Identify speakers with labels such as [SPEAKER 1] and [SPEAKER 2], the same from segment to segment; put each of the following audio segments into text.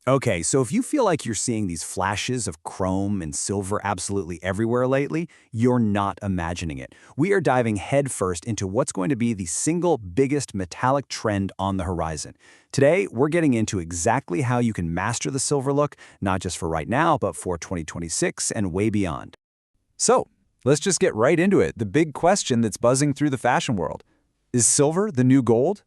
[SPEAKER 1] Okay, so if you feel like you're seeing these flashes of chrome and silver absolutely everywhere lately, you're not imagining it. We are diving headfirst into what's going to be the single biggest metallic trend on the horizon. Today, we're getting into exactly how you can master the silver look, not just for right now, but for 2026 and way beyond.
[SPEAKER 2] So, let's just get right into it. The big question that's buzzing through the fashion world. Is silver the new gold?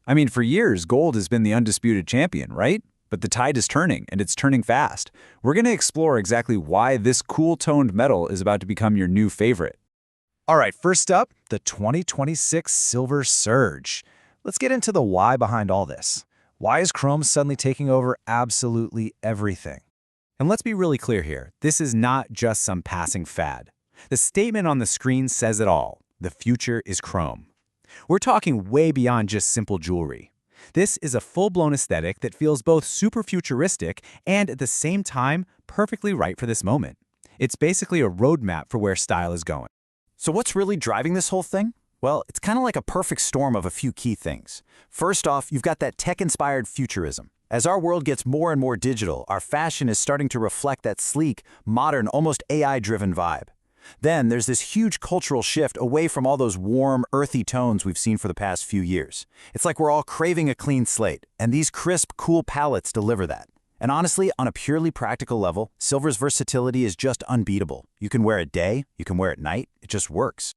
[SPEAKER 2] I mean, for years, gold has been the undisputed champion, right? But the tide is turning, and it's turning fast. We're going to explore exactly why this cool-toned metal is about to become your new favorite. All right, first up, the 2026 silver surge. Let's get into the why behind all this. Why is chrome suddenly taking over absolutely everything? And let's be really clear here. This is not just some passing fad. The statement on the screen says it all. The future is chrome. We're talking way beyond just simple jewelry. This is a full-blown aesthetic that feels both super futuristic and at the same time perfectly right for this moment. It's basically a roadmap for where style is going.
[SPEAKER 1] So what's really driving this whole thing? Well, it's kind of like a perfect storm of a few key things. First off, you've got that tech-inspired futurism. As our world gets more and more digital, our fashion is starting to reflect that sleek, modern, almost AI-driven vibe. Then there's this huge cultural shift away from all those warm, earthy tones we've seen for the past few years. It's like we're all craving a clean slate, and these crisp, cool palettes deliver that. And honestly, on a purely practical level, silver's versatility is just unbeatable. You can wear it day, you can wear it night, it just works.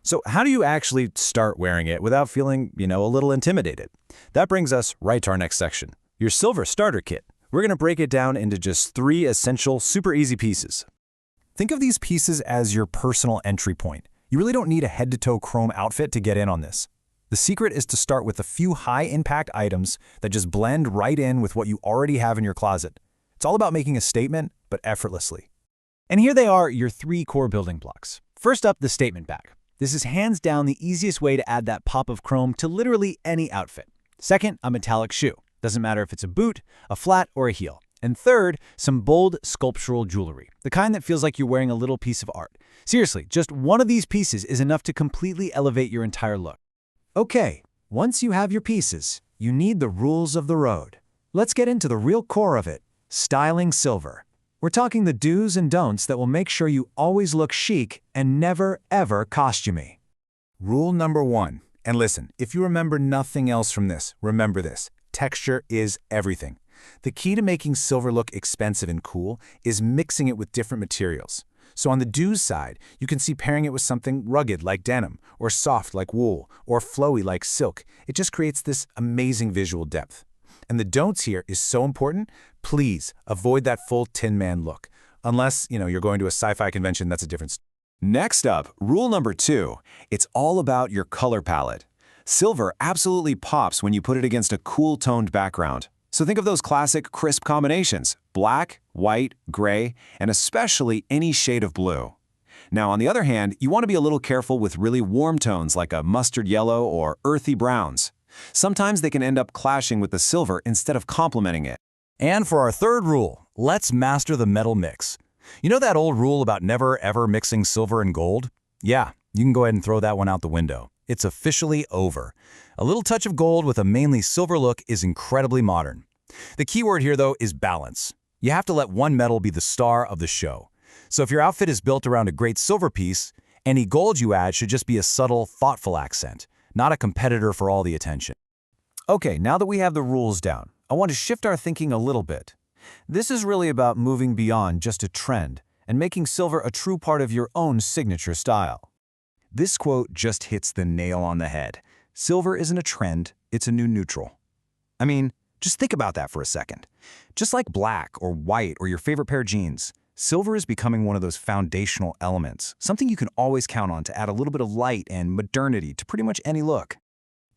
[SPEAKER 2] So how do you actually start wearing it without feeling, a little intimidated? That brings us right to our next section, your silver starter kit. We're going to break it down into just 3 essential, super easy pieces. Think of these pieces as your personal entry point. You really don't need a head-to-toe chrome outfit to get in on this. The secret is to start with a few high-impact items that just blend right in with what you already have in your closet. It's all about making a statement, but effortlessly. And here they are, your 3 core building blocks. First up, the statement bag. This is hands down the easiest way to add that pop of chrome to literally any outfit. Second, a metallic shoe. Doesn't matter if it's a boot, a flat, or a heel. And third, some bold sculptural jewelry, the kind that feels like you're wearing a little piece of art. Seriously, just one of these pieces is enough to completely elevate your entire look. Okay, once you have your pieces, you need the rules of the road. Let's get into the real core of it, styling silver. We're talking the do's and don'ts that will make sure you always look chic and never, ever costumey. Rule number 1, and listen, if you remember nothing else from this, remember this. Texture is everything. The key to making silver look expensive and cool is mixing it with different materials. So on the do's side, you can see pairing it with something rugged like denim, or soft like wool, or flowy like silk. It just creates this amazing visual depth. And the don'ts here is so important. Please avoid that full Tin Man look. Unless, you're going to a sci-fi convention, that's a different story.
[SPEAKER 1] Next up, rule number 2. It's all about your color palette. Silver absolutely pops when you put it against a cool-toned background. So think of those classic crisp combinations, black, white, gray, and especially any shade of blue. Now, on the other hand, you want to be a little careful with really warm tones like a mustard yellow or earthy browns. Sometimes they can end up clashing with the silver instead of complementing it.
[SPEAKER 2] And for our third rule, let's master the metal mix. You know that old rule about never ever mixing silver and gold? Yeah, you can go ahead and throw that one out the window. It's officially over. A little touch of gold with a mainly silver look is incredibly modern. The key word here, though, is balance. You have to let one metal be the star of the show. So if your outfit is built around a great silver piece, any gold you add should just be a subtle, thoughtful accent, not a competitor for all the attention. Okay, now that we have the rules down, I want to shift our thinking a little bit. This is really about moving beyond just a trend and making silver a true part of your own signature style. This quote just hits the nail on the head. Silver isn't a trend, it's a new neutral. I mean, just think about that for a second. Just like black or white or your favorite pair of jeans, silver is becoming one of those foundational elements, something you can always count on to add a little bit of light and modernity to pretty much any look.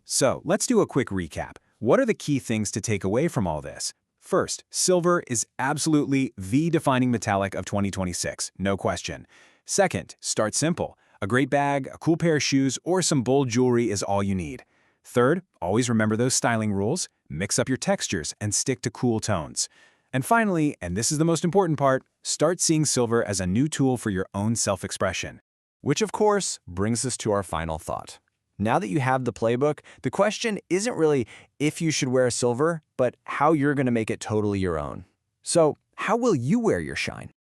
[SPEAKER 2] So let's do a quick recap. What are the key things to take away from all this? First, silver is absolutely the defining metallic of 2026, no question. Second, start simple. A great bag, a cool pair of shoes, or some bold jewelry is all you need. Third, always remember those styling rules, mix up your textures, and stick to cool tones. And finally, and this is the most important part, start seeing silver as a new tool for your own self-expression. Which, of course, brings us to our final thought. Now that you have the playbook, the question isn't really if you should wear silver, but how you're going to make it totally your own. So, how will you wear your shine?